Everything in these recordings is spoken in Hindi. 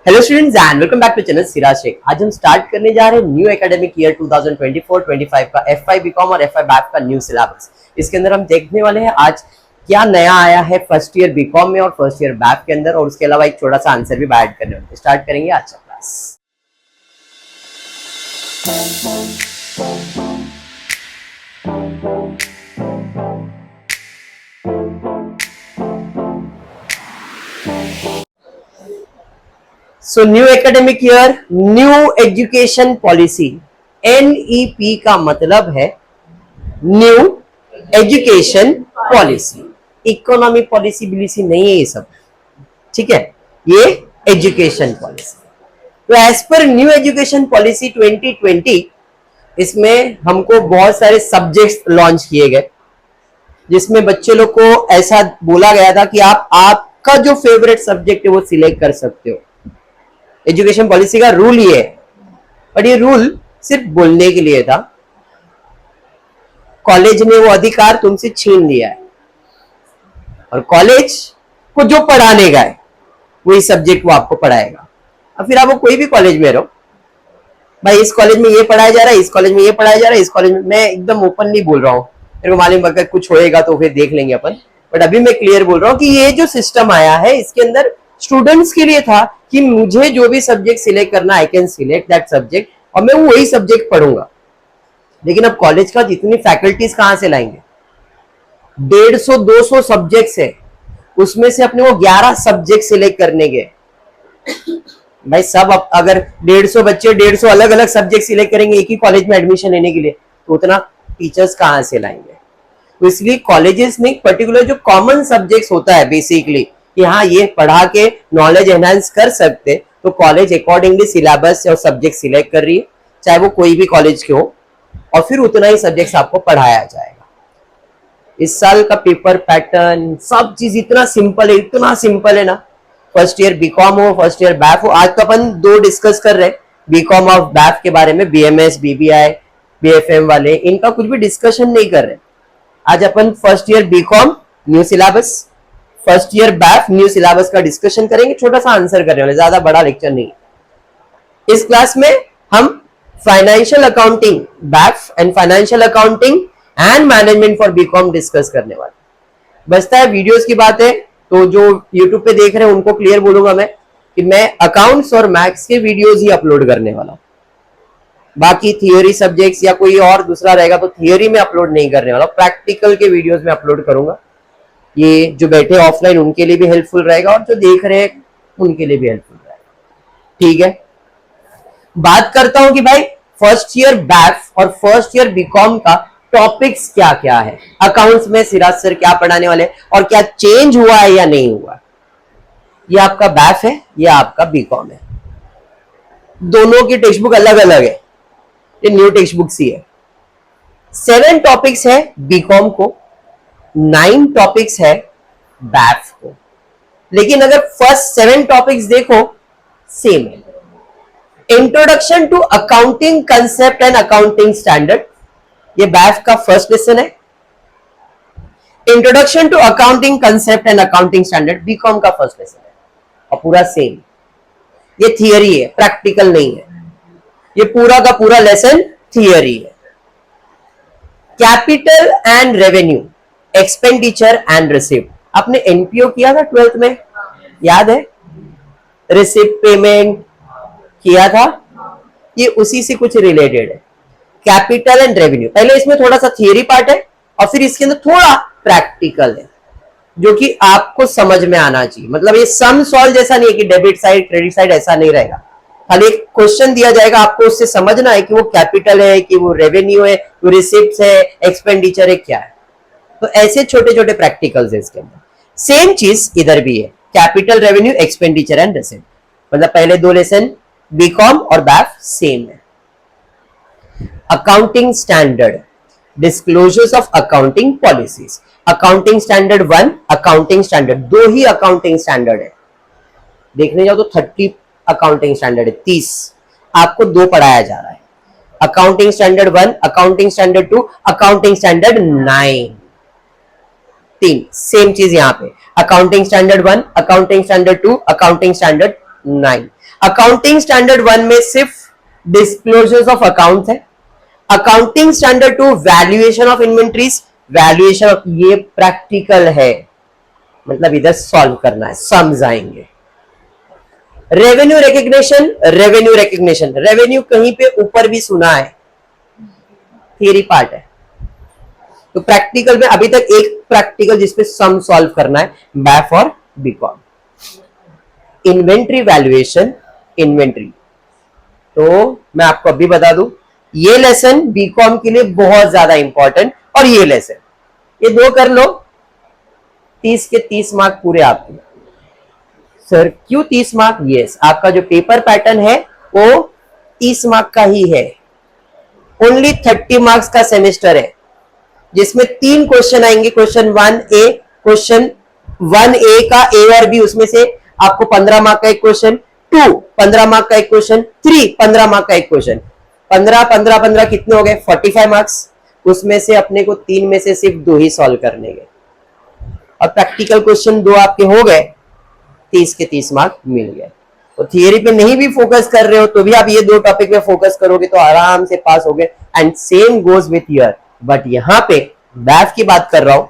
Hello students and welcome back to channel Siraj Sheikh. आज हम स्टार्ट करने जा रहे हैं न्यू एकेडमिक ईयर 2024-25 का एफआई बीकॉम और एफआई बैफ का न्यू सिलेबस। इसके अंदर हम देखने वाले हैं आज क्या नया आया है फर्स्ट ईयर बीकॉम में और फर्स्ट ईयर बैफ के अंदर, और उसके अलावा एक छोटा सा आंसर भी ऐड करने वाले। स्टार्ट करेंगे आज का class. So new academic year, new education policy. NEP का मतलब है new education policy. Economy policy बिलिसी नहीं है ये सब, ठीक है, ये एजुकेशन पॉलिसी। तो एज पर न्यू एजुकेशन पॉलिसी 2020 इसमें हमको बहुत सारे सब्जेक्ट्स लॉन्च किए गए, जिसमें बच्चे लोग को ऐसा बोला गया था कि आप आपका जो फेवरेट सब्जेक्ट है वो सिलेक्ट कर सकते हो। एजुकेशन पॉलिसी का रूल ये है, पर ये रूल सिर्फ बोलने के लिए था। कॉलेज ने वो अधिकार तुमसे छीन लिया है, और कॉलेज को जो पढ़ाने का है वही सब्जेक्ट वो आपको पढ़ाएगा। अब फिर आप वो कोई भी कॉलेज में रहो, भाई इस कॉलेज में ये पढ़ाया जा रहा है, इस कॉलेज में ये पढ़ाया जा रहा है, इस कॉलेज में, मैं एकदम ओपनली बोल रहा हूँ, मेरे को मालूम अगर कुछ होएगा तो फिर देख लेंगे अपन, बट अभी मैं क्लियर बोल रहा हूँ कि ये जो सिस्टम आया है इसके अंदर स्टूडेंट्स के लिए था कि मुझे जो भी सब्जेक्ट सिलेक्ट करना, I can select that subject और मैं वही सब्जेक्ट पढ़ूंगा। लेकिन अब कॉलेज का जितनी फैकल्टीज कहां से लाएंगे? 150-200 सब्जेक्ट्स है, उसमें से अपने वो 11 सब्जेक्ट सिलेक्ट करने के। भाई सब अगर 150 बच्चे 150 अलग अलग सब्जेक्ट सिलेक्ट करेंगे एक ही कॉलेज में एडमिशन लेने के लिए, तो उतना टीचर्स कहां से लाएंगे? तो इसलिए कॉलेजेस में पर्टिकुलर जो कॉमन सब्जेक्ट्स होता है बेसिकली कि हाँ ये पढ़ा के नॉलेज एनहांस कर सकते, तो कॉलेज अकॉर्डिंगली सिलेबस और सब्जेक्ट सिलेक्ट कर रही है, चाहे वो कोई भी कॉलेज के हो, और फिर उतना ही सब्जेक्ट्स आपको पढ़ाया जाएगा। इस साल का पेपर पैटर्न सब चीज इतना सिंपल है, इतना सिंपल है ना। फर्स्ट ईयर बीकॉम हो, फर्स्ट ईयर बैफ हो, आज तो अपन दो डिस्कस कर रहे हैं बीकॉम और बैफ के बारे में। BMS, BBI, BFM वाले इनका कुछ भी डिस्कशन नहीं कर रहे। आज अपन first year BCom new syllabus, first year BAF new syllabus का डिस्कशन करेंगे, छोटा सा आंसर करने वाले, ज्यादा बड़ा लेक्चर नहीं। इस क्लास में हम financial accounting BAF and financial accounting and management for BCom discuss करने वाले। बचता है वीडियोस की बात है, तो जो यूट्यूब पे देख रहे हैं उनको क्लियर बोलूंगा मैं कि मैं अकाउंट्स और मैथ्स के वीडियोस ही अपलोड करने वाला हूं। बाकी थियोरी सब्जेक्ट्स या कोई और दूसरा रहेगा तो थियोरी में अपलोड नहीं करने वाला, प्रैक्टिकल के वीडियोस में अपलोड करूंगा। ये जो बैठे ऑफलाइन उनके लिए भी हेल्पफुल रहेगा और जो देख रहे हैं उनके लिए भी हेल्पफुल रहेगा, ठीक है। बात करता हूं कि भाई फर्स्ट ईयर बैफ और फर्स्ट ईयर बीकॉम का टॉपिक्स क्या क्या है, अकाउंट्स में सिराज सर क्या पढ़ाने वाले और क्या चेंज हुआ है या नहीं हुआ। ये आपका बैफ है, ये आपका बीकॉम है, दोनों की टेक्स्ट बुक अलग अलग है, ये न्यू टेक्स्ट बुक ही है। 7 टॉपिक्स है बीकॉम को, 9 टॉपिक्स है बैफ को, लेकिन अगर फर्स्ट 7 टॉपिक्स देखो सेम है। Introduction to accounting concept and accounting standard, ये बैफ का फर्स्ट लेसन है। Introduction to accounting concept and accounting standard BCom का फर्स्ट लेसन है, और पूरा सेम। ये थियरी है, प्रैक्टिकल नहीं है, ये पूरा का पूरा लेसन थियरी है। Capital and revenue, expenditure and receipt, आपने एनपीओ किया था 12th में, याद है? रिसिप्ट पेमेंट किया था, ये उसी से कुछ रिलेटेड है। कैपिटल एंड रेवेन्यू, पहले इसमें थोड़ा सा थियरी पार्ट है और फिर इसके अंदर थोड़ा प्रैक्टिकल है, जो कि आपको समझ में आना चाहिए। मतलब ये सम सॉल्व जैसा नहीं है कि डेबिट साइड क्रेडिट साइड, ऐसा नहीं रहेगा। खाली एक क्वेश्चन दिया जाएगा, आपको उससे समझना है कि वो कैपिटल है कि वो रेवेन्यू है, वो रिसिप्ट है, एक्सपेंडिचर है, क्या है। तो ऐसे छोटे छोटे प्रैक्टिकल्स है इसके अंदर। सेम चीज इधर भी है, capital, revenue, expenditure and receipt. मतलब पहले 2 लेसन बीकॉम और बैफ सेम है। Accounting standard, disclosures of accounting policies. Accounting standard 1, accounting standard 2 he accounting standard है। देखने जाओ तो 30 अकाउंटिंग स्टैंडर्ड है, 30 आपको 2 पढ़ाया जा रहा है। Accounting standard 1, accounting standard 2, accounting standard 9, 3 same चीज यहाँ पे। Accounting standard 1, accounting standard 2, accounting standard 9। Accounting standard 1 में सिर्फ डिस्क्लोजर्स ऑफ अकाउंट है। Accounting standard 2 valuation of inventories, valuation of, ये प्रैक्टिकल है, मतलब इधर सॉल्व करना है, समझाएंगे। Revenue recognition, revenue recognition, revenue कहीं पे ऊपर भी सुना है, थियरी पार्ट है। तो प्रैक्टिकल में अभी तक एक प्रैक्टिकल जिसपे सम सॉल्व करना है, बैफ और बीकॉम। इन्वेंट्री वैल्यूएशन, इन्वेंट्री, तो मैं आपको अभी बता दूं, ये लेसन बीकॉम के लिए बहुत ज्यादा इंपॉर्टेंट, और ये लेसन, ये दो कर लो, 30 के 30 मार्क पूरे आपके। सर क्यों 30 मार्क? यस, आपका जो पेपर पैटर्न है वो 30 मार्क का ही है। ओनली 30 मार्क्स का सेमेस्टर है, जिसमें 3 क्वेश्चन आएंगे। क्वेश्चन 1A, क्वेश्चन 1A का A और B, उसमें से आपको 15 मार्क का एक क्वेश्चन, 2 15 मार्क का एक क्वेश्चन, 3 15 मार्क का एक क्वेश्चन। 15 15 15 कितने हो गए? 45 मार्क्स। उसमें से अपने को 3 में से सिर्फ 2 ही सॉल्व करने गए, और प्रैक्टिकल क्वेश्चन 2 आपके हो गए, 30 के 30 मार्क मिल गए। तो थियरी पे नहीं भी फोकस कर रहे हो तो भी आप ये 2 टॉपिक पे फोकस करोगे तो आराम से पास हो गए। And same goes with year, but यहां पे बैफ की बात कर रहा हूं,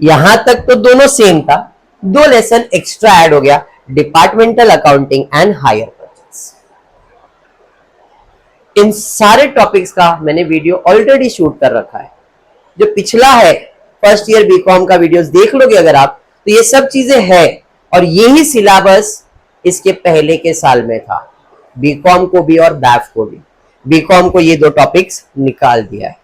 यहां तक तो दोनों सेम था, 2 लेसन एक्स्ट्रा ऐड हो गया, departmental accounting and hire purchase. इन सारे टॉपिक्स का मैंने वीडियो ऑलरेडी शूट कर रखा है, जो पिछला है फर्स्ट ईयर बीकॉम का वीडियोस देख लोगे अगर आप, तो ये सब चीजें हैं, और यही सिलेबस इसके पहले के साल में था, बीकॉम को भी और बैफ को भी। बीकॉम को ये 2 टॉपिक्स निकाल दिया है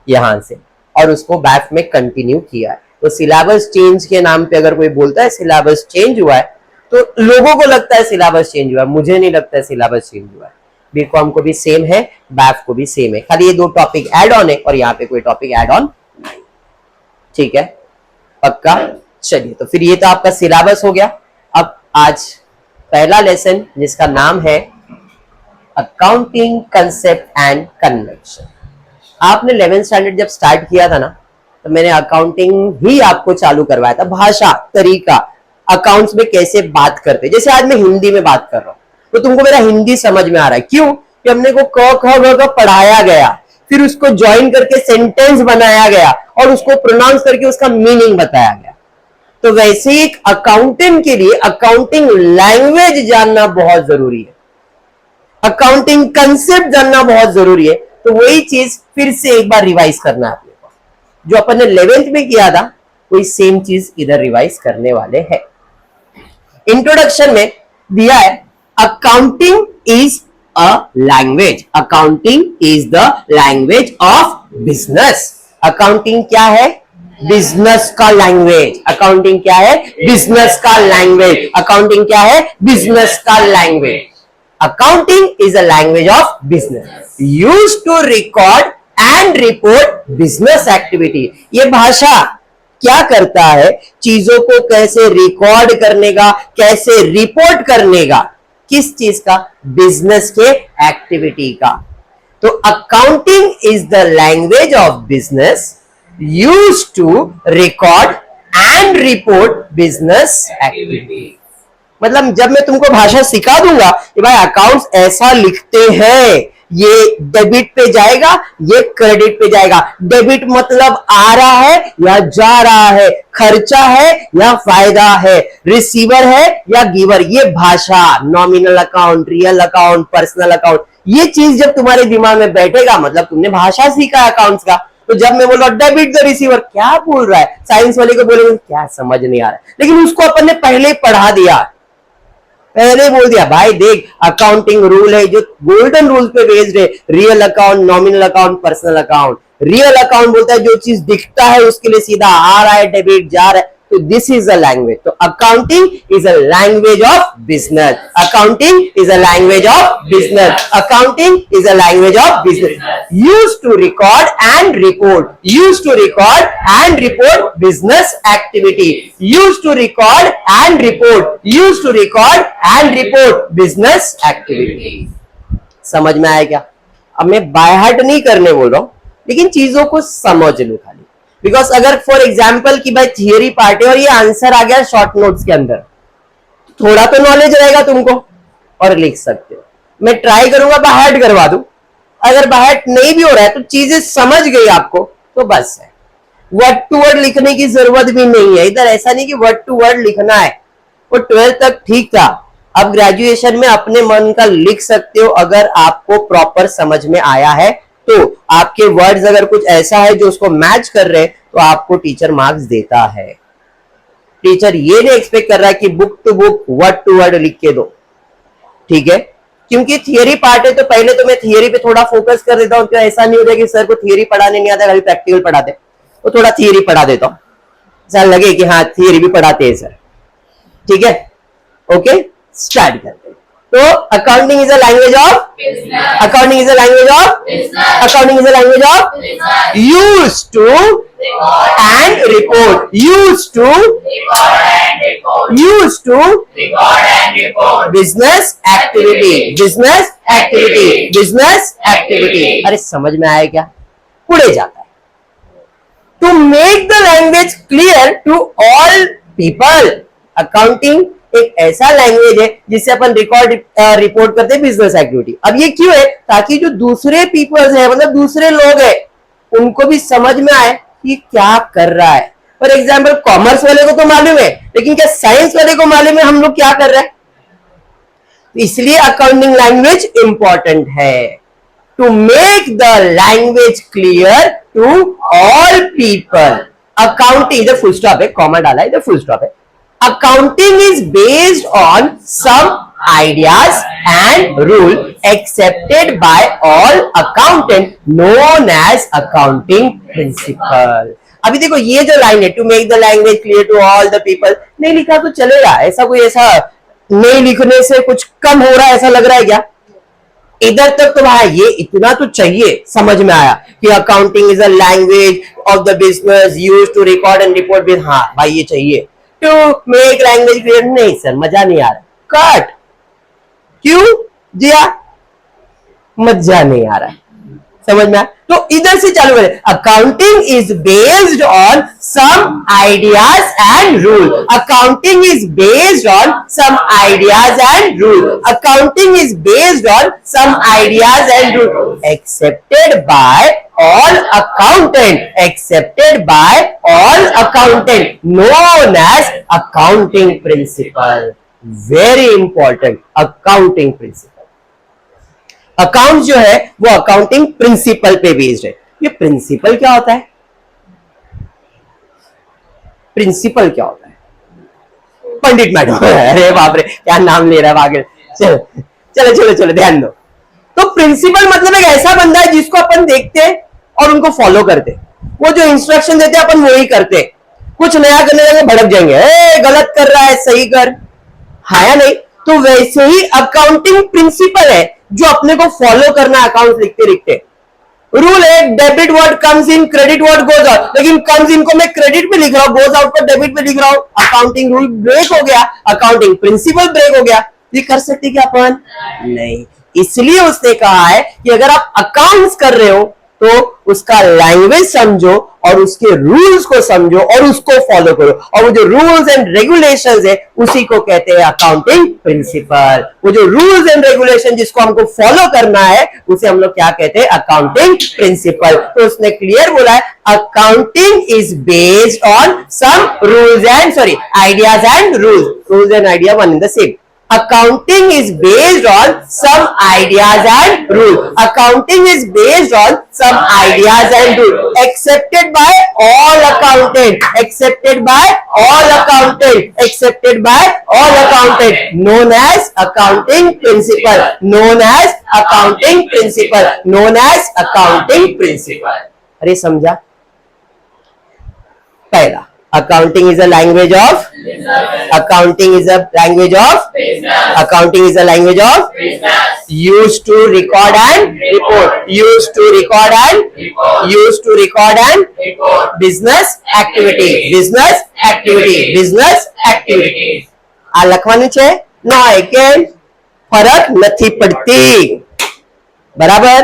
यहां से, और उसको बैफ में कंटिन्यू किया है। तो सिलेबस चेंज के नाम पे अगर कोई बोलता है सिलेबस चेंज हुआ है, तो लोगों को लगता है सिलेबस चेंज हुआ है, मुझे नहीं लगता है सिलेबस चेंज हुआ है। बीकॉम को भी सेम है, बैफ को भी सेम है, खाली ये 2 टॉपिक ऐड ऑन है, और यहाँ पे कोई टॉपिक ऐड ऑन नहीं। ठीक है, पक्का? चलिए, तो फिर ये तो आपका सिलेबस हो गया। अब आज पहला लेसन, जिसका नाम है अकाउंटिंग कंसेप्ट एंड कन्वेंशन। आपने 11th स्टैंडर्ड जब स्टार्ट किया था ना, तो मैंने अकाउंटिंग ही आपको चालू करवाया था, भाषा, तरीका, अकाउंट्स में कैसे बात करते। जैसे आज मैं हिंदी में बात कर रहा हूं, तो तुमको मेरा हिंदी समझ में आ रहा है, क्यों? कि हमने को क ख ग घ पढ़ाया गया, फिर उसको ज्वाइन करके सेंटेंस बनाया गया, और उसको प्रोनाउंस करके उसका मीनिंग बताया गया। तो वैसे ही एक अकाउंटेंट के लिए अकाउंटिंग लैंग्वेज जानना बहुत जरूरी है, अकाउंटिंग कंसेप्ट जानना बहुत जरूरी है। तो वही चीज फिर से एक बार रिवाइज करना है अपने को, जो अपन ने 11th में किया था, वही सेम चीज इधर रिवाइज करने वाले हैं। इंट्रोडक्शन में दिया है, accounting is a language, accounting is the language of business. Accounting क्या है? बिजनेस का लैंग्वेज। अकाउंटिंग क्या है? बिजनेस का लैंग्वेज। अकाउंटिंग क्या है? बिजनेस का language. Accounting is a language of business, used to record and report business activity. ये भाषा क्या करता है? चीजों को कैसे रिकॉर्ड करने का, कैसे रिपोर्ट करने का, किस चीज का? बिजनेस के एक्टिविटी का। तो accounting is the language of business used to record and report business activity। मतलब जब मैं तुमको भाषा सिखा दूंगा कि भाई अकाउंट्स ऐसा लिखते हैं, ये डेबिट पे जाएगा, ये क्रेडिट पे जाएगा। डेबिट मतलब आ रहा है या जा रहा है, खर्चा है या फायदा है, रिसीवर है या गिवर। ये भाषा, nominal account, real account, personal account, ये चीज जब तुम्हारे दिमाग में बैठेगा, मतलब तुमने भाषा सीखा है अकाउंट्स का। तो जब मैं बोल रहा हूं डेबिट द रिसीवर, क्या बोल रहा है? साइंस वाले को बोलेंगे क्या समझ नहीं आ रहा है, लेकिन उसको अपन ने पहले पढ़ा दिया, पहले बोल दिया भाई देख अकाउंटिंग रूल है जो गोल्डन रूल पे बेस्ड है, real account, nominal account, personal account. Real account बोलता है जो चीज दिखता है उसके लिए सीधा आ रहा है डेबिट, जा रहा है। तो दिस इज अ लैंग्वेज। तो accounting is a language of business. Accounting is a language of business. Accounting is a language of business, used to record and report, used to record and report business activity, used to record and report, used to record and report business activity. समझ में आया क्या? अब मैं बाय हार्ट नहीं करने बोल रहा हूं, लेकिन चीजों को समझ लो खाली। बिकॉज अगर फॉर एग्जाम्पल की भाई थियरी पार्ट है और ये आंसर आ गया शॉर्ट नोट्स के अंदर, थोड़ा तो नॉलेज रहेगा तुमको, और लिख सकते हो। मैं ट्राई करूंगा बाय हार्ट करवा दूं, अगर बाय हार्ट नहीं भी हो रहा है तो चीजें समझ गई आपको तो बस है, वर्ड टू वर्ड लिखने की जरूरत भी नहीं है। इधर ऐसा नहीं कि वर्ड टू वर्ड लिखना है, वो 12th तक ठीक था, अब ग्रेजुएशन में अपने मन का लिख सकते हो अगर आपको प्रॉपर समझ में आया है तो। आपके वर्ड्स अगर कुछ ऐसा है जो उसको मैच कर रहे तो आपको टीचर मार्क्स देता है। टीचर ये नहीं एक्सपेक्ट कर रहा है कि book to book word to word लिख के दो, ठीक है, क्योंकि थियरी पार्ट है तो पहले तो मैं थियरी पे थोड़ा फोकस कर देता हूं, ऐसा नहीं होता कि सर को थियरी पढ़ाने नहीं आता, खाली प्रैक्टिकल पढ़ाते, तो थोड़ा थियरी पढ़ा देता हूं, ऐसा लगे कि हाँ थियरी भी पढ़ाते हैं सर, ठीक है। ओके, स्टार्ट करते हैं। तो accounting is a language of, accounting is a language of, accounting is a language of use to and report, use to business activity, business activity, business activity. अरे समझ में आया क्या? पुढे जाता है, to make the language clear to all people. Accounting एक ऐसा लैंग्वेज है जिससे अपन रिपोर्ट करते हैं बिजनेस एक्टिविटी। अब ये क्यों है? ताकि जो दूसरे पीपल्स है, मतलब दूसरे लोग हैं, उनको भी समझ में आए कि क्या कर रहा है। फॉर एग्जाम्पल कॉमर्स वाले को तो मालूम है, लेकिन क्या साइंस वाले को मालूम है हम लोग क्या कर रहे हैं? इसलिए अकाउंटिंग लैंग्वेज इंपॉर्टेंट है, to make the language clear to all people. Accounting, इधर फुल स्टॉप है, कॉमा डाला है, इधर फुल स्टॉप है। Accounting is based on some ideas and rule accepted by all accountant known as accounting principle। अभी देखो ये जो लाइन है, to make the language clear to all the people, नहीं लिखा तो चलेगा, ऐसा कोई ऐसा नहीं लिखने से कुछ कम हो रहा है ऐसा लग रहा है क्या? इधर तक तो भाई ये इतना तो चाहिए, समझ में आया कि accounting is a language of the business used to record and report with, हाँ भाई ये चाहिए। टू मेक लैंग्वेज क्लियर, नहीं सर मजा नहीं आ रहा, कट। क्यों दिया? मजा नहीं आ रहा है, समझ में आया? तो इधर से चालू करें, accounting is based on some ideas and rule, accounting is based on some ideas and rule, accounting is based on some ideas and rule accepted by all accountant, accepted by all accountant known as accounting principle. Very important, accounting principle. Account जो है वो अकाउंटिंग प्रिंसिपल पे बेस्ड है। ये प्रिंसिपल क्या होता है? प्रिंसिपल क्या होता है? पंडित मैडम, अरे बाप रे क्या नाम ले रहा है आगे, चलो चलो चलो चलो ध्यान दो। तो प्रिंसिपल मतलब एक ऐसा बंदा है जिसको अपन देखते हैं और उनको फॉलो करते, वो जो इंस्ट्रक्शन देते हैं अपन वही करते, कुछ नया करने लगे भड़क जाएंगे, ए गलत कर रहा है सही कर, हाँ या नहीं? तो वैसे ही अकाउंटिंग प्रिंसिपल है जो अपने को फॉलो करना है अकाउंट लिखते लिखते। रूल है debit word comes in, credit word goes out, लेकिन कम्स इन को मैं क्रेडिट पे लिख रहा हूं, गोज आउट को डेबिट पे लिख रहा हूं, अकाउंटिंग रूल ब्रेक हो गया, अकाउंटिंग प्रिंसिपल ब्रेक हो गया। ये कर सकते क्या अपन? नहीं। इसलिए उसने कहा है कि अगर आप अकाउंट्स कर रहे हो तो उसका लैंग्वेज समझो और उसके रूल्स को समझो और उसको फॉलो करो, और वो जो रूल्स एंड रेगुलेशंस है उसी को कहते हैं अकाउंटिंग प्रिंसिपल। वो जो रूल्स एंड रेगुलेशन जिसको हमको फॉलो करना है उसे हम लोग क्या कहते हैं? Accounting principle. तो उसने क्लियर बोला है accounting is based on some rules and ideas and rules and idea one in the same. Accounting is based on some ideas and rules. Accounting is based on some ideas and rules accepted by all accountant, accepted by all accountant, accepted by all accountant, known as accounting principle, known as accounting principle, known as accounting principle। अरे समझा? पहला accounting is a language of, accounting is a language of, accounting is a language of used to record and report, used to record and, used to record and business activity, business activity, business activity। આ લખવાનું છે ના કે ફરક નથી પડતી, બરાબર?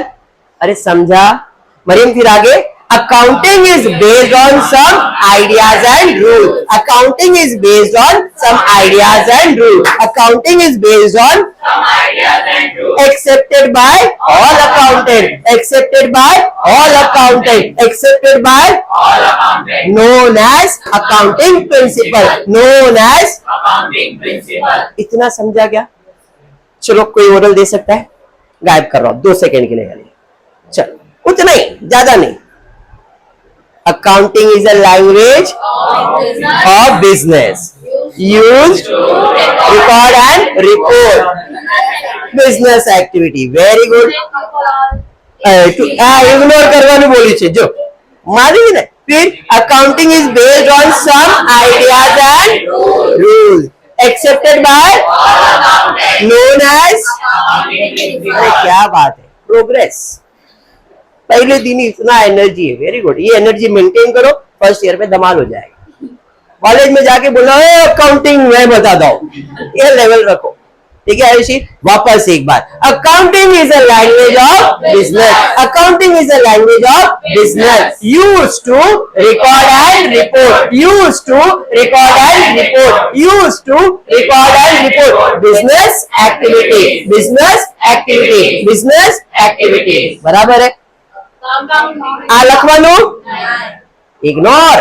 અરે સમझा? मरियम फिर आगे Accounting is based on some ideas and rules. Accounting is based on some ideas and rules. Accounting is based on some ideas and rules. Accepted by all accountants. Accepted by all accountants. Accepted by all accountants. Known as accounting principle. Known as accounting principle. इतना समझा क्या? चलो कोई ओरल दे सकता है? गायब कर रहा हूं 2 सेकंड के लिए खाली. चलो उतना ही, ज्यादा नहीं. Accounting is a language of business used to record and report business activity. Very good. Ignore करवानी बोली છે જો મારી ને. फिर accounting is based on some ideas and rules accepted by known as. क्या बात है, प्रोग्रेस. पहले दिन ही इतना एनर्जी है. Very good. ये एनर्जी मेंटेन करो, फर्स्ट ईयर में धमाल हो जाएगा. कॉलेज में जाके बोलो अकाउंटिंग मैं बता दो, ये लेवल रखो. ठीक है आयुषी, वापस एक बार. Accounting is a language of business. Accounting is a language of business used to record and report. Used to record and report. Used to record and report business activity. Business activity. Business activity. बराबर है. आ लखवानो ignore.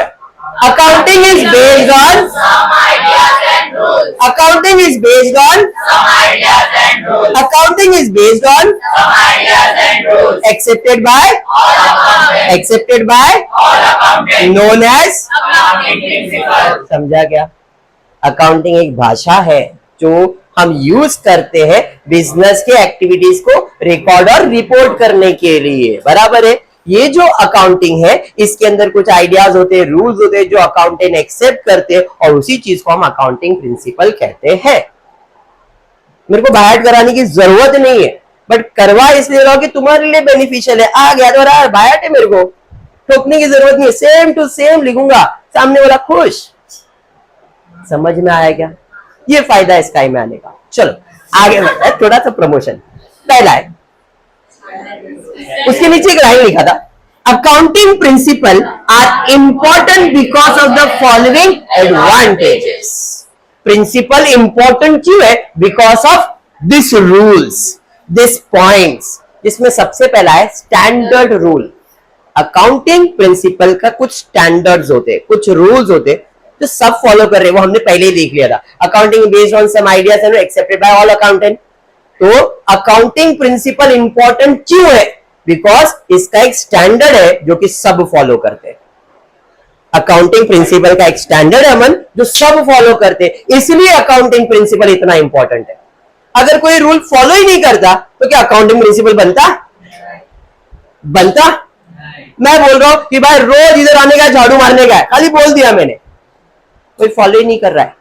Accounting is based on some ideas and rules. Accounting is based on some ideas and rules. Accounting is based on some ideas and rules. Accepted by all accountants. Accepted by all accountants. Known as accounting principle. समझा क्या? अकाउंटिंग एक भाषा है जो हम यूज करते हैं बिजनेस के एक्टिविटीज को रिकॉर्ड और रिपोर्ट करने के लिए. बराबर है. ये जो अकाउंटिंग है इसके अंदर कुछ आइडियाज होते हैं, रूल्स होते हैं जो अकाउंटेंट एक्सेप्ट करते हैं और उसी चीज को हम अकाउंटिंग प्रिंसिपल कहते हैं. मेरे को बाहर कराने की जरूरत नहीं है, बट करवा इसलिए रहो कि तुम्हारे लिए बेनिफिशियल है. आ गया तो रहा बाहर है, मेरे को ठोकने की जरूरत नहीं है. सेम टू सेम लिखूंगा, सामने वाला खुश. समझ में आया क्या? ये फायदा है स्काई में आने का. चलो आगे बढ़ते हैं. थोड़ा सा प्रमोशन. पहला है, उसके नीचे एक लाइन लिखा था, accounting principle are important because of the following advantages. Principle important क्यों है? Because of this rules, this points. जिसमें सबसे पहला है स्टैंडर्ड रूल. अकाउंटिंग प्रिंसिपल का कुछ स्टैंडर्ड्स होते हैं, कुछ रूल्स होते हैं जो सब फॉलो कर रहे हैं. वो हमने पहले ही देख लिया था. Accounting based on some ideas and accepted by all accountant. तो अकाउंटिंग प्रिंसिपल इंपॉर्टेंट क्यों है? बिकॉज इसका एक स्टैंडर्ड है जो कि सब फॉलो करते हैं. अकाउंटिंग प्रिंसिपल का एक स्टैंडर्ड है अमन जो सब फॉलो करते हैं, इसलिए अकाउंटिंग प्रिंसिपल इतना इंपॉर्टेंट है. अगर कोई रूल फॉलो ही नहीं करता तो क्या अकाउंटिंग प्रिंसिपल बनता? मैं बोल रहा हूं कि भाई रोज इधर आने का, झाड़ू मारने का है, खाली बोल दिया मैंने, कोई फॉलो ही नहीं कर रहा है.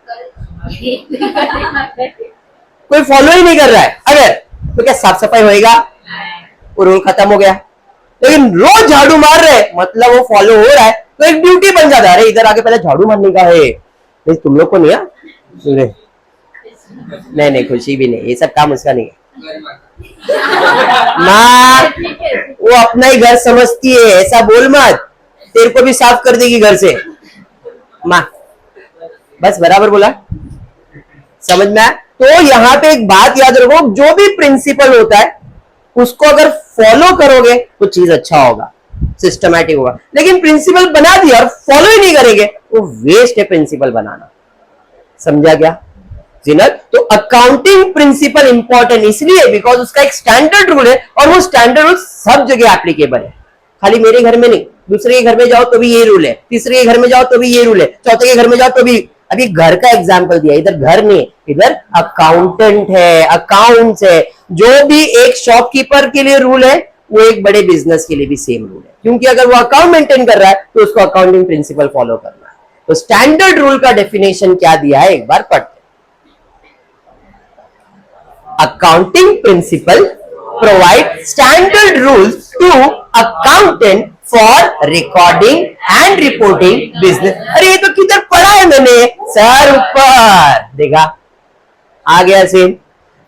कोई फॉलो ही नहीं कर रहा है अगर, तो क्या साफ सफाई होएगा? वो रूल खत्म हो गया. लेकिन रोज झाड़ू मार रहे मतलब वो फॉलो हो रहा है, तो एक ड्यूटी बन जाता है. अरे इधर आके पहले झाड़ू मारने का है. नहीं तुम लोग को नहीं है? नहीं खुशी भी नहीं, ये सब काम उसका नहीं है. माँ वो अपना ही घर समझती है, ऐसा बोल मत. तेरे को भी साफ कर देगी घर से माँ. बस बराबर बोला, समझ में आया? तो यहाँ पे एक बात याद रखो, जो भी प्रिंसिपल होता है उसको अगर फॉलो करोगे तो चीज अच्छा होगा, सिस्टमैटिक होगा. लेकिन प्रिंसिपल बना दिया और फॉलो ही नहीं करेंगे, वो वेस्ट है प्रिंसिपल बनाना. समझा क्या जिनत? तो अकाउंटिंग प्रिंसिपल इंपॉर्टेंट इसलिए बिकॉज उसका एक स्टैंडर्ड रूल है और वो स्टैंडर्ड रूल सब जगह एप्लीकेबल है. खाली मेरे घर में नहीं, दूसरे के घर में जाओ तो भी ये रूल है, तीसरे के घर में जाओ तो भी ये रूल है, चौथे के घर में जाओ तो भी. अभी घर का एग्जाम्पल दिया, इधर घर नहीं, इधर अकाउंटेंट है, अकाउंट्स है. जो भी एक शॉपकीपर के लिए रूल है वो एक बड़े बिजनेस के लिए भी सेम रूल है, क्योंकि अगर वो अकाउंट मेंटेन कर रहा है तो उसको अकाउंटिंग प्रिंसिपल फॉलो करना है. तो स्टैंडर्ड रूल का डेफिनेशन क्या दिया है एक बार पढ़ते. Accounting principle provide standard rules to accountant for recording and reporting business. अरे ये तो किधर पढ़ा है मैंने? सर ऊपर देखा, आ गया सेम.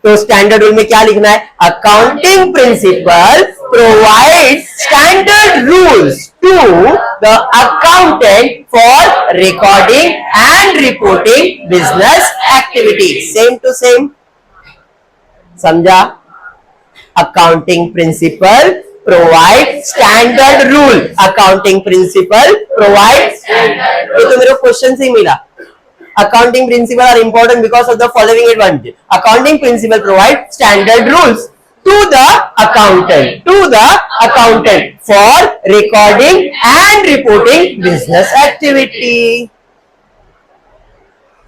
तो स्टैंडर्ड रूल में क्या लिखना है? Accounting principle provide standard rules to the accountant for recording and reporting business activities. Same to same. समझा? Accounting principle provide standard rule. Accounting principle provide standard rule. ये तो मेरे क्वेश्चन से ही मिला. Accounting principles are important because of the following advantage. Accounting principle provide standard rules to the accountant for recording and reporting business activity.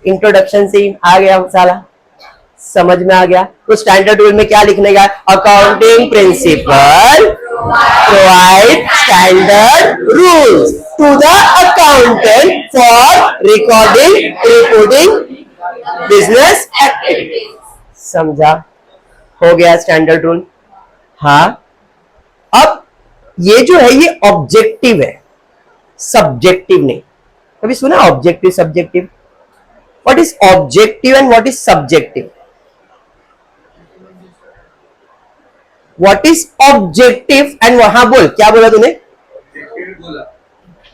Introduction से ही आ गया साला, समझ में आ गया. तो स्टैंडर्ड रूल में क्या लिखने का? Accounting principle provide standard rules to the accountant for recording reporting business activity. समझा? हो गया स्टैंडर्ड रूल. हाँ, अब ये जो है ये ऑब्जेक्टिव है, सब्जेक्टिव नहीं. कभी सुना objective subjective? What is objective and what is subjective? What is objective and वहां बोल, क्या बोला तूने?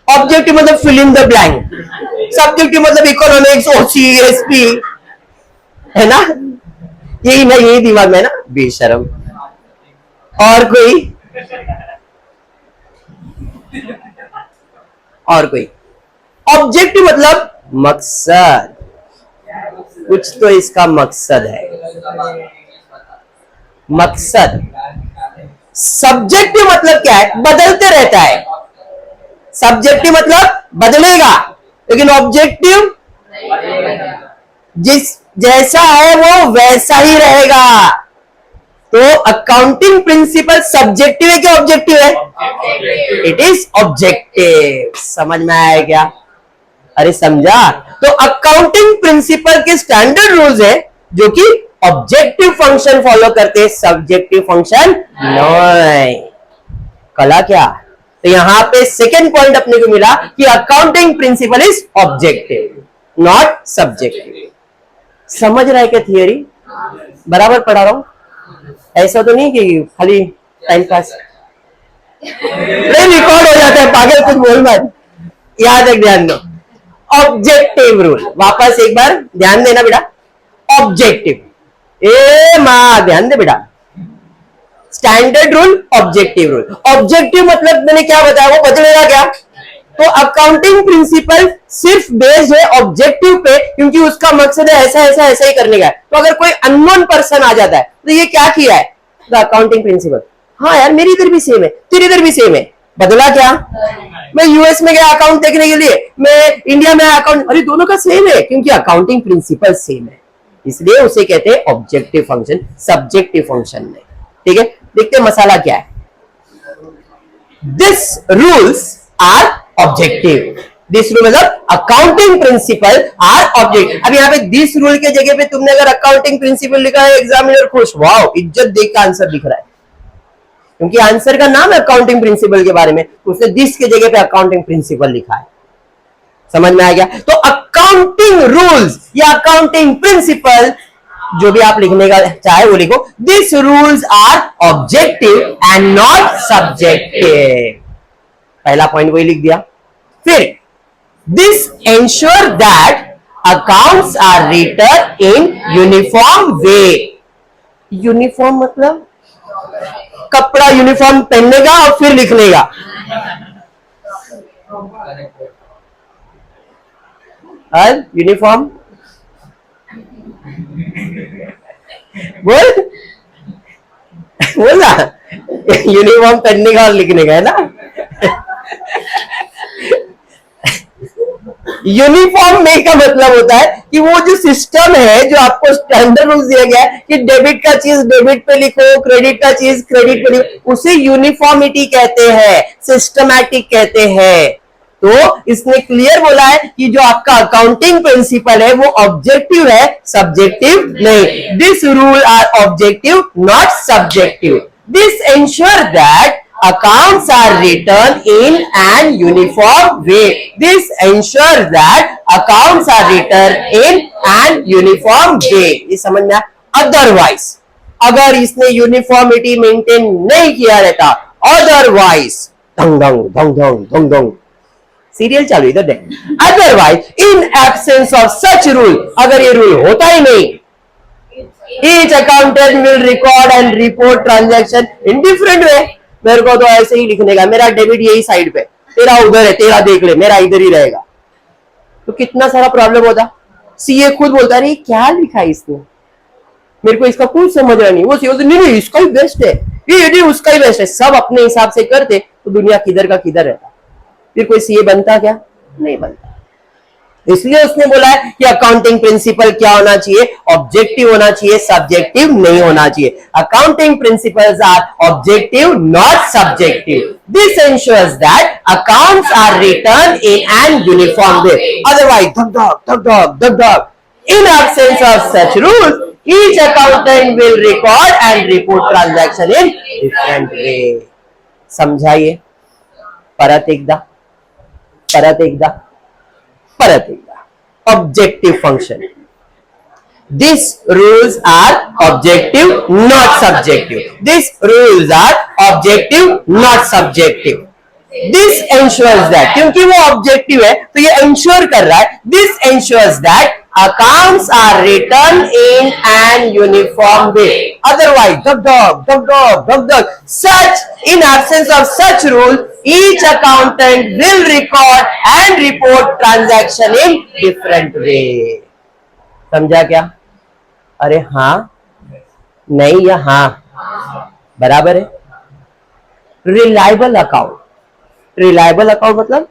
ऑब्जेक्टिव मतलब fill in the blank. Subjective मतलब इकोनॉमिक्स, ओसी, एसपी, है ना? यही ना, यही दिमाग में ना, बेशरम. और कोई? और कोई? ऑब्जेक्टिव मतलब मकसद, कुछ तो इसका मकसद है, मकसद. सब्जेक्टिव मतलब क्या है? बदलते रहता है. सब्जेक्टिव मतलब बदलेगा, लेकिन ऑब्जेक्टिव जिस जैसा है वो वैसा ही रहेगा. तो अकाउंटिंग प्रिंसिपल सब्जेक्टिव है क्या ऑब्जेक्टिव है? It is objective. समझ में आया क्या? अरे समझा? तो अकाउंटिंग प्रिंसिपल के स्टैंडर्ड रूल्स है जो कि ऑब्जेक्टिव फंक्शन फॉलो करते हैं, सब्जेक्टिव फंक्शन नहीं. कला क्या? तो यहां पे सेकेंड पॉइंट अपने को मिला कि accounting principle is objective not subjective. समझ रहा है क्या थियरी? बराबर पढ़ा रहा हूं? ऐसा तो नहीं कि खाली टाइम पास. नहीं, रिकॉर्ड हो जाता है पागल, कुछ बोल मत. याद रख, ध्यान दो. ऑब्जेक्टिव रूल, वापस एक बार ध्यान देना बेटा. ऑब्जेक्टिव, ए मां ध्यान दे बेटा. Standard rule, objective rule. Objective मतलब मैंने क्या बताया, वो बदलेगा क्या? तो अकाउंटिंग प्रिंसिपल सिर्फ बेस्ड है ऑब्जेक्टिव पे, क्योंकि उसका मकसद है ऐसा ऐसा ऐसा ही करने का. तो अगर कोई अननोन पर्सन आ जाता है तो ये क्या किया है? द अकाउंटिंग प्रिंसिपल, हाँ यार मेरी इधर भी सेम है, तेरी इधर भी सेम है, बदला क्या? मैं यूएस में गया अकाउंट देखने के लिए, मैं इंडिया में अकाउंट, अरे दोनों का सेम है, क्योंकि अकाउंटिंग प्रिंसिपल सेम है. इसलिए उसे कहते हैं ऑब्जेक्टिव फंक्शन, सब्जेक्टिव फंक्शन नहीं. ठीक है, देखते मसाला क्या है. This rules are objective. This rule मतलब अकाउंटिंग प्रिंसिपल आर ऑब्जेक्टिव. अब यहाँ पे दिस रूल के जगह पे तुमने अगर अकाउंटिंग प्रिंसिपल लिखा है, एग्जामिनर खुश, वाओ इज्जत देख का आंसर दिख रहा है, क्योंकि आंसर का नाम है अकाउंटिंग प्रिंसिपल के बारे में, उसने दिस के जगह पे अकाउंटिंग प्रिंसिपल लिखा है. समझ में आ गया? तो अकाउंटिंग रूल्स या अकाउंटिंग प्रिंसिपल जो भी आप लिखने का चाहे वो लिखो. This rules are objective and not subjective. पहला पॉइंट वही लिख दिया. फिर this ensure that accounts are written in uniform way. Uniform मतलब कपड़ा यूनिफॉर्म पहनने का और फिर लिखने का. यूनिफॉर्म बोल बोला, यूनिफॉर्म पहनने का और लिखने का है ना. यूनिफॉर्म में का मतलब होता है कि वो जो सिस्टम है, जो आपको स्टैंडर्ड रूल्स दिया गया है कि डेबिट का चीज डेबिट पे लिखो, क्रेडिट का चीज क्रेडिट पे लिखो, उसे यूनिफॉर्मिटी कहते हैं, सिस्टमैटिक कहते हैं. तो इसने क्लियर बोला है कि जो आपका अकाउंटिंग प्रिंसिपल है वो ऑब्जेक्टिव है, सब्जेक्टिव नहीं. This rule are objective not subjective. This ensure that accounts are written in an uniform way. This ensures that accounts are written in an uniform way. ये समझ में आया? Otherwise, अगर इसने यूनिफॉर्मिटी मेंटेन नहीं किया रहता, otherwise धंग धंग धंग धंग धंग धंग सीरियल चालू इधर देख। Otherwise in absence of such rule, अगर ये रूल होता ही नहीं, each accountant will record and report transaction in different way. मेरे को तो ऐसे ही लिखने का, मेरा डेबिट यही साइड पे, तेरा उधर है, तेरा देख ले, मेरा इधर ही रहेगा, तो कितना सारा प्रॉब्लम होता। सीए खुद बोलता है क्या लिखा है इसने, मेरे को इसका कुछ समझ रहा नहीं। वो सीए नहीं नहीं इसका ही बेस्ट है, ये उसका ही बेस्ट है, सब अपने हिसाब से करते तो दुनिया किधर का किधर रहता। फिर कोई सीए बनता क्या? नहीं बनता। इसलिए उसने बोला है कि अकाउंटिंग प्रिंसिपल क्या होना चाहिए, ऑब्जेक्टिव होना चाहिए, सब्जेक्टिव नहीं होना चाहिए। Accounting principles are objective not subjective. This ensures that accounts are return in an uniform way, otherwise धक धक धक धक धक धक। In absence of such rules each accountant will record and report transaction in different way. समझाइए परत एकदा, परत एकदा, परत एकदा। Objective function, these rules are objective not subjective. These rules are objective not subjective. This ensures that, क्योंकि वो ऑब्जेक्टिव है तो ये इंश्योर कर रहा है, this ensures that accounts are written in an uniform way. Otherwise, dug dug dug dug dug dug. Such, in absence of such rule, each accountant will record and report transaction in different way. समझा क्या? अरे हाँ नहीं या हाँ बराबर है। रिलायबल अकाउंट, रिलायबल अकाउंट मतलब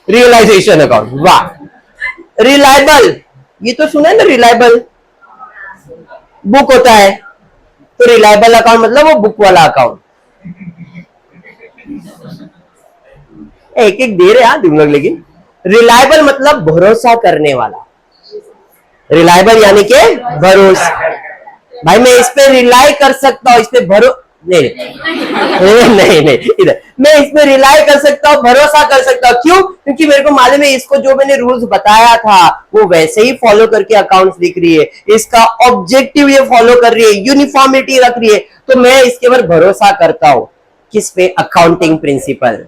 रियलाइजेशन अकाउंट। वाह, रिलायबल, ये तो सुना है ना, रिलायबल बुक होता है, तो रिलायबल अकाउंट मतलब वो बुक वाला अकाउंट। एक एक दे रहे हैं तुम लोग, लेकिन रिलायबल मतलब भरोसा करने वाला। रिलायबल यानी कि भरोसा, भाई मैं इस पे रिलाई कर सकता हूं, इस पे नहीं इधर मैं इसमें रिलाई कर सकता हूँ, भरोसा कर सकता हूँ। क्यों? क्योंकि मेरे को मालूम है इसको जो मैंने रूल्स बताया था वो वैसे ही फॉलो करके अकाउंट्स दिख रही है, इसका ऑब्जेक्टिव ये फॉलो कर रही है, यूनिफॉर्मिटी रख रही है, तो मैं इसके ऊपर भरोसा करता हूँ। किस पे? अकाउंटिंग प्रिंसिपल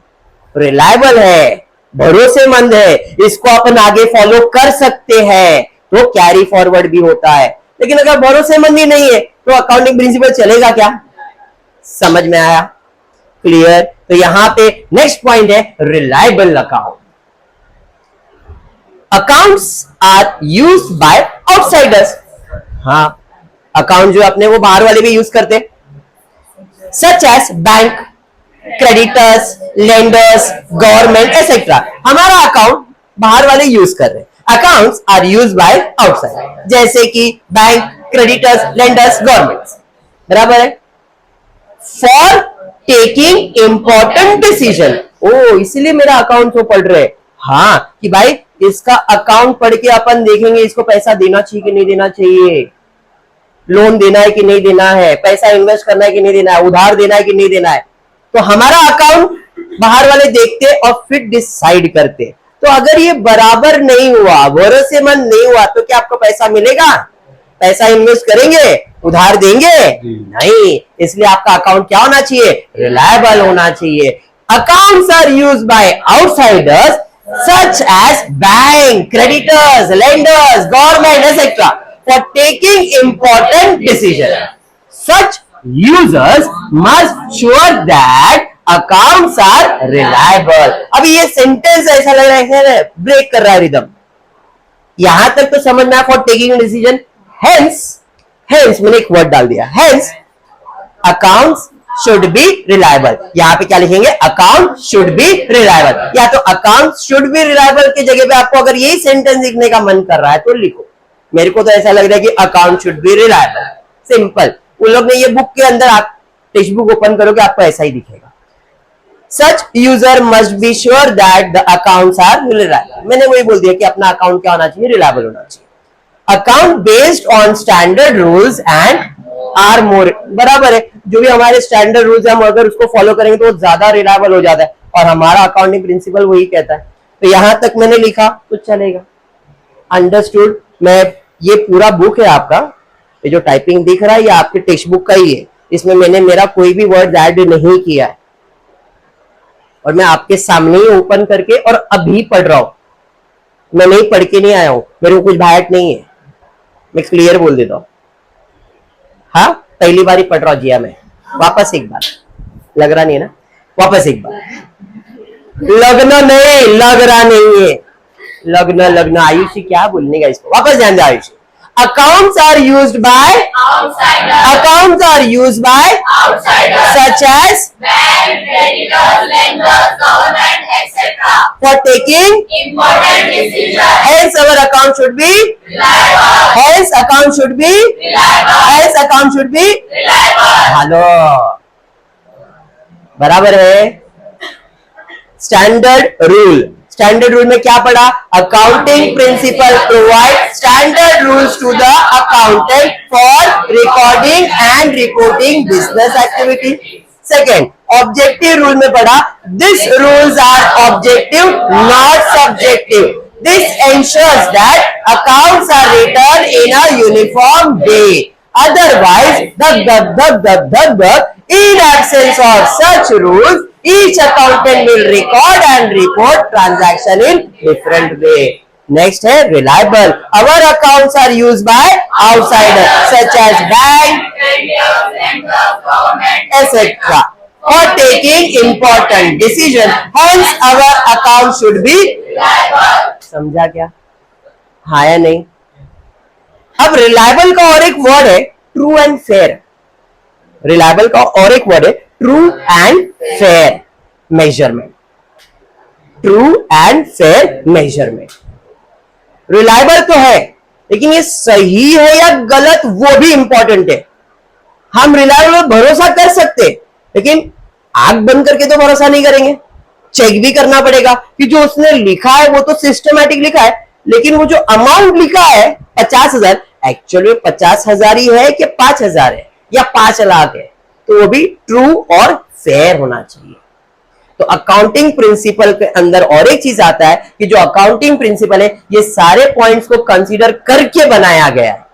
रिलायबल है, भरोसेमंद है, इसको अपन आगे फॉलो कर सकते हैं, तो कैरी फॉरवर्ड भी होता है। लेकिन अगर भरोसेमंद ही नहीं है तो अकाउंटिंग प्रिंसिपल चलेगा क्या? समझ में आया? क्लियर? तो यहां पे नेक्स्ट पॉइंट है reliable account. Accounts are used by outsiders. हाँ, अकाउंट जो अपने वो बाहर वाले भी यूज करते, such as bank, creditors, lenders, government etcetera. हमारा अकाउंट बाहर वाले यूज कर रहे हैं, accounts are use by outside, जैसे कि बैंक, क्रेडिटर्स, लेंडर्स, गवर्नमेंट। बराबर है? For taking important decision. ओ, इसीलिए मेरा अकाउंट को पढ़ रहे। हाँ, कि भाई इसका अकाउंट पढ़ के अपन देखेंगे इसको पैसा देना चाहिए कि नहीं देना चाहिए, लोन देना है कि नहीं देना है, पैसा इन्वेस्ट करना है कि नहीं देना है, उधार देना है कि नहीं देना है। तो हमारा अकाउंट बाहर वाले देखते और फिर डिसाइड करते। तो अगर ये बराबर नहीं हुआ, भरोसेमंद नहीं हुआ, तो क्या आपको पैसा मिलेगा? पैसा इन्वेस्ट करेंगे, उधार देंगे? नहीं। इसलिए आपका अकाउंट क्या होना चाहिए? रिलायबल होना चाहिए। Accounts are used by outsiders such as bank, creditors, lenders, government etcetera for taking important decision. Such users must sure that accounts are reliable. अभी ये सेंटेंस ऐसा लग रहा है ब्रेक कर रहा है रिदम। यहां तक तो समझ में, फॉर टेकिंग डिसीजन, हेंस मैंने एक वर्ड डाल दिया, hence accounts should be reliable. यहां पे क्या लिखेंगे? Account should be reliable. या तो अकाउंट शुड बी रिलायबल की जगह पे आपको अगर यही सेंटेंस लिखने का मन कर रहा है तो लिखो। मेरे को तो ऐसा लग रहा है कि account should be reliable, simple. उन लोग ने ये बुक के अंदर, आप टेक्स्ट बुक ओपन करोगे आपको ऐसा ही दिखेगा। Such user must be sure that the accounts are reliable. मैंने वही बोल दिया कि अपना अकाउंट क्या होना चाहिए? रिलायबल होना चाहिए। Account based on standard rules and are more, बराबर है, जो भी हमारे स्टैंडर्ड रूल्स है हम अगर उसको फॉलो करेंगे तो ज्यादा रिलायबल हो जाता है, और हमारा अकाउंटिंग प्रिंसिपल वही कहता है। तो यहां तक मैंने लिखा तो चलेगा। अंडरस्टूड? मैं, ये पूरा बुक है आपका, ये जो टाइपिंग दिख रहा है ये आपके टेक्स्ट बुक का ही है, इसमें मैंने मेरा कोई भी वर्ड ऐड नहीं किया है। और मैं आपके सामने ही ओपन करके और अभी पढ़ रहा हूं, मैं नहीं पढ़ के नहीं आया हूं, मेरे को कुछ बाहर नहीं है, मैं क्लियर बोल देता हूं। हाँ, पहली बार ही पढ़ रहा हूं जिया मैं। वापस एक बार, लग रहा नहीं है ना, वापस एक बार। लगना नहीं, लग रहा नहीं है, लगना लगना आयुषी क्या बोलने का इसको, वापस ध्यान दे Ayushi. Accounts are used by outsiders. Accounts are used by outsiders, such as bank, creditors, lenders, government, etc. For taking important decisions. Hence, our account should be reliable. Hence, account should be reliable. Hence, account should be reliable. Hello, बराबर है। स्टैंडर्ड रूल, स्टैंडर्ड रूल में क्या पढ़ा? Accounting principle provide standard rules to the accountant for recording and reporting business activity. Second, objective rule में पढ़ा this rules are objective not subjective. This ensures that accounts are return in a uniform way, otherwise in absence of such rules each accountant will record and report transaction in different way. Next है reliable. Our accounts are used by outsiders such as bank, etc. for taking important decisions. Hence our account should be reliable. समझा क्या? हाँ या नहीं? अब रिलायबल का और एक वर्ड है ट्रू एंड फेयर। रिलायबल का और एक वर्ड है true and fair measurement. True and fair measurement. Reliable तो है, लेकिन ये सही है या गलत वो भी इंपॉर्टेंट है। हम रिलायबल पर भरोसा कर सकते, लेकिन आंख बंद करके तो भरोसा नहीं करेंगे, चेक भी करना पड़ेगा कि जो उसने लिखा है वो तो सिस्टमैटिक लिखा है, लेकिन वो जो अमाउंट लिखा है 50,000 एक्चुअली 50,000 ही है कि 5,000 है या 5 लाख है, तो वो भी ट्रू और फेयर होना चाहिए। तो अकाउंटिंग प्रिंसिपल के अंदर और एक चीज आता है कि जो अकाउंटिंग प्रिंसिपल है ये सारे पॉइंट्स को कंसीडर करके बनाया गया है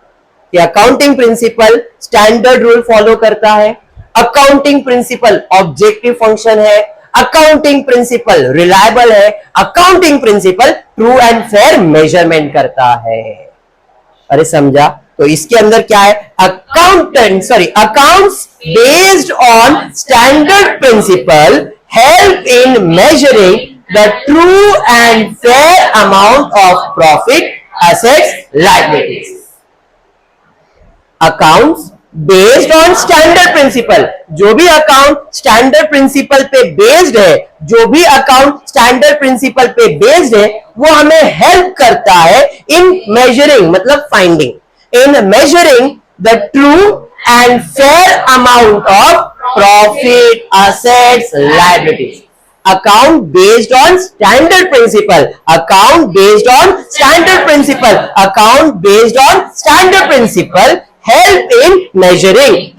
कि accounting principle standard rule follow करता है, अकाउंटिंग प्रिंसिपल ऑब्जेक्टिव फंक्शन है, अकाउंटिंग प्रिंसिपल रिलायबल है, accounting principle true and fair measurement करता है। अरे समझा? तो इसके अंदर क्या है? Accounts based on standard principle help in measuring the true and fair amount of profit, assets, liabilities. Accounts based on standard principle, जो भी अकाउंट स्टैंडर्ड प्रिंसिपल पे बेस्ड है, जो भी अकाउंट स्टैंडर्ड प्रिंसिपल पे बेस्ड है, वो हमें हेल्प करता है इन मेजरिंग, मतलब finding, in measuring the true and fair amount of profit, assets, liabilities. Account based on standard principle. Account based on standard principle. Account based on standard principle help in measuring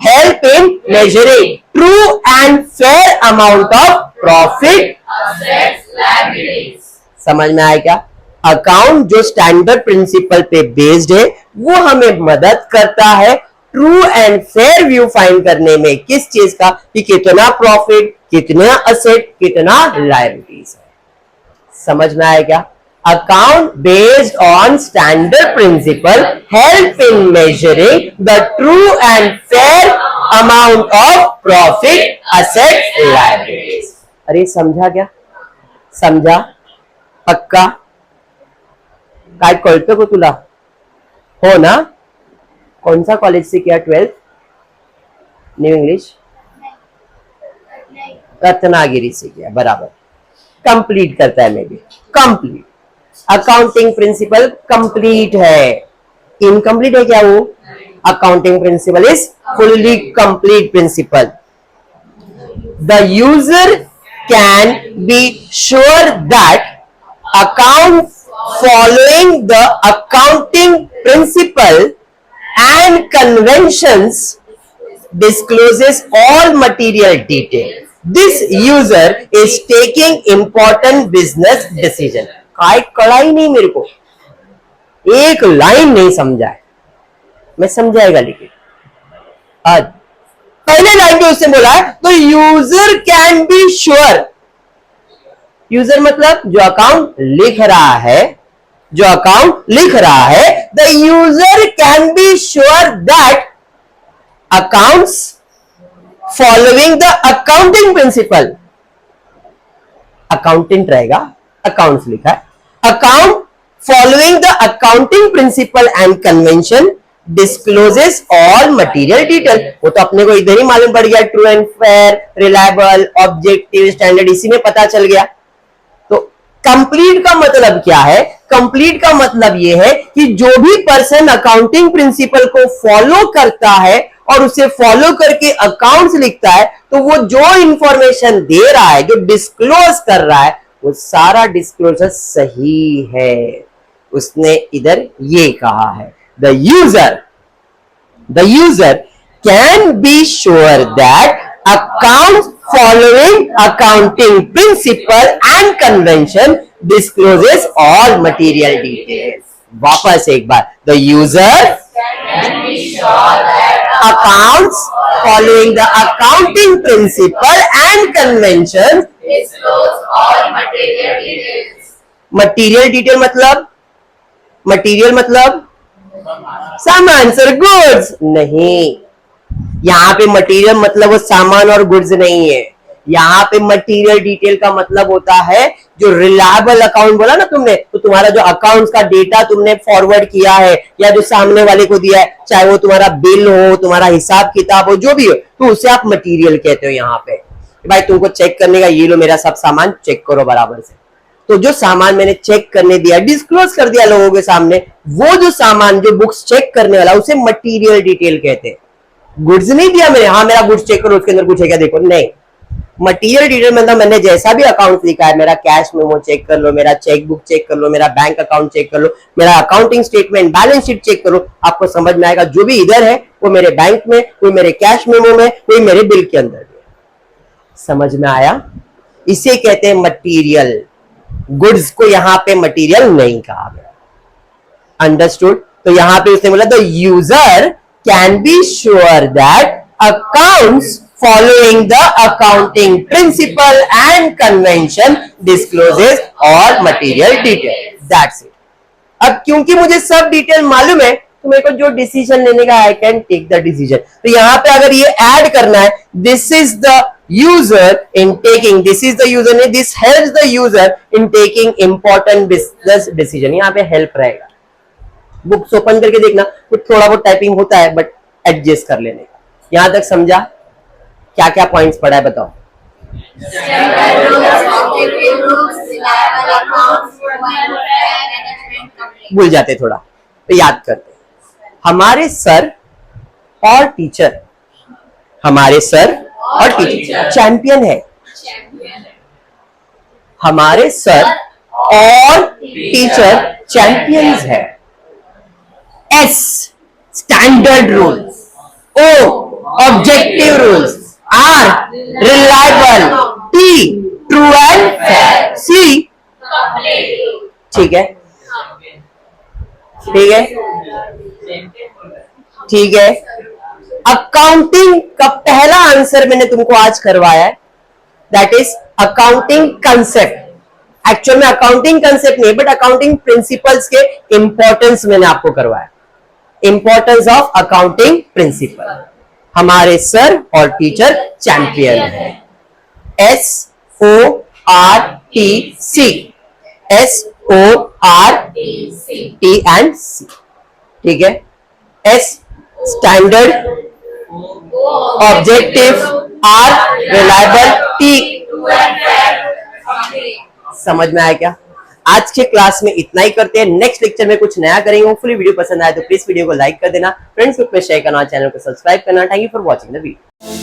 true and fair amount of profit, assets, liabilities. समझ में आया क्या? अकाउंट जो स्टैंडर्ड प्रिंसिपल पे बेस्ड है वो हमें मदद करता है true and fair view find करने में, किस चीज का, कि कितना प्रॉफिट, कितना असेट, कितना लायबिलिटीज है। समझ में आया क्या? Account based on standard principle help in measuring the true and fair amount of profit, asset, liabilities. अरे समझा क्या? समझा? पक्का? काय कळतं का तुला? हो ना? कौन सा कॉलेज से किया 12th? न्यू इंग्लिश रत्नागिरी से किया, बराबर। कंप्लीट करता है मे भी, कंप्लीट। अकाउंटिंग प्रिंसिपल कंप्लीट है, इनकम्प्लीट है क्या वो? Accounting principle is fully complete principle. The user can be sure that account following the accounting principle and conventions discloses all material detail. This user is taking important business decision. काय कड़ा ही नहीं मेरे को, एक लाइन नहीं समझा है, मैं समझाएगा लेकिन आज पहले लाइन में उसने बोला है तो user can be sure user मतलब जो अकाउंट लिख रहा है, जो अकाउंट लिख रहा है, the user can be sure that accounts following the accounting principal, accountant रहेगा, अकाउंट्स लिखा है, account following the accounting principal and convention discloses all material detail. वो तो अपने को इधर ही मालूम पड़ गया, true and fair, reliable, objective, standard, इसी में पता चल गया। तो कंप्लीट का मतलब क्या है? कंप्लीट का मतलब यह है कि जो भी पर्सन अकाउंटिंग प्रिंसिपल को फॉलो करता है और उसे फॉलो करके अकाउंट्स लिखता है, तो वो जो इंफॉर्मेशन दे रहा है, जो डिस्क्लोज कर रहा है, वो सारा डिस्क्लोजर सही है। उसने इधर ये कहा है, the user can be sure that accounts following accounting principle and convention discloses all material details। वापस एक बार, the user can be sure that accounts following the accounting principle and convention disclose all material details। material detail मतलब, material मतलब सामान सर, गुड्स नहीं। यहां पे मटेरियल मतलब वो सामान और गुड्स नहीं है। यहां पे मटेरियल डिटेल का मतलब होता है जो रिलायबल अकाउंट बोला ना तुमने, तो तुम्हारा जो अकाउंट्स का डेटा तुमने फॉरवर्ड किया है या जो सामने वाले को दिया है, चाहे वो तुम्हारा बिल हो, तुम्हारा हिसाब किताब हो, जो भी हो, तो उसे आप मटेरियल कहते हो। यहाँ पे भाई तुमको चेक करने का, ये लो मेरा सब सामान चेक करो बराबर से। तो जो सामान मैंने चेक करने दिया, डिस्क्लोज कर दिया लोगों के सामने, वो जो सामान, जो बुक्स चेक करने वाला, उसे मटेरियल डिटेल कहते हैं। गुड्स नहीं दिया मैंने, हाँ मेरा गुड्स चेक करो, उसके अंदर कुछ है क्या देखो, नहीं। मटेरियल डिटेल मतलब मैंने जैसा भी अकाउंट लिखा है, मेरा कैश मेमो चेक कर लो, मेरा चेक बुक चेक कर लो, मेरा बैंक अकाउंट चेक कर लो, मेरा accounting statement, balance sheet check करो, आपको समझ में आएगा जो भी इधर है वो मेरे बैंक में, कोई मेरे कैश मेमो में, कोई मेरे बिल के अंदर। समझ में आया? इसे कहते हैं मटीरियल। गुड्स को यहां पे मटेरियल नहीं कहा गया। अंडरस्टूड? तो यहां पे उसने बोला the user can be sure that accounts following the accounting principal and convention discloses all material detail. That's it. अब क्योंकि मुझे सब डिटेल मालूम है, तो मेरे को जो डिसीजन लेने का, I can take the decision. तो यहां पे अगर ये ऐड करना है, this is the user in taking, this is the user, this helps the user in taking important business decision। यहाँ पे हेल्प रहेगा। बुक्स ओपन करके देखना, कुछ थोड़ा बहुत टाइपिंग होता है, बट एडजस्ट कर लेने का। यहां तक समझा? क्या क्या पॉइंट्स पढ़ा है बताओ? भूल जाते थोड़ा, तो याद करते। हमारे सर और टीचर, हमारे सर और टीचर चैंपियन है। हमारे सर और टीचर चैंपियंस है। S standard rules, O objective rules, R reliable, T true and fair, C ठीक है, ठीक है, ठीक है। अकाउंटिंग का पहला आंसर मैंने तुमको आज करवाया है, that is accounting concept. Actual में अकाउंटिंग कंसेप्ट नहीं, बट अकाउंटिंग प्रिंसिपल्स के इंपॉर्टेंस मैंने आपको करवाया। Importance of accounting principle. हमारे सर और टीचर चैंपियन है। S O R T C, S O R T and C, ठीक है। S standard, objective, R reliable, T. समझ में आया क्या? आज के क्लास में इतना ही करते हैं। नेक्स्ट लेक्चर में कुछ नया करेंगे। होपफुली वीडियो पसंद आए तो प्लीज वीडियो को लाइक कर देना, फ्रेंड्स ग्रुप में शेयर करना, चैनल को सब्सक्राइब करना। Thank you for watching the video.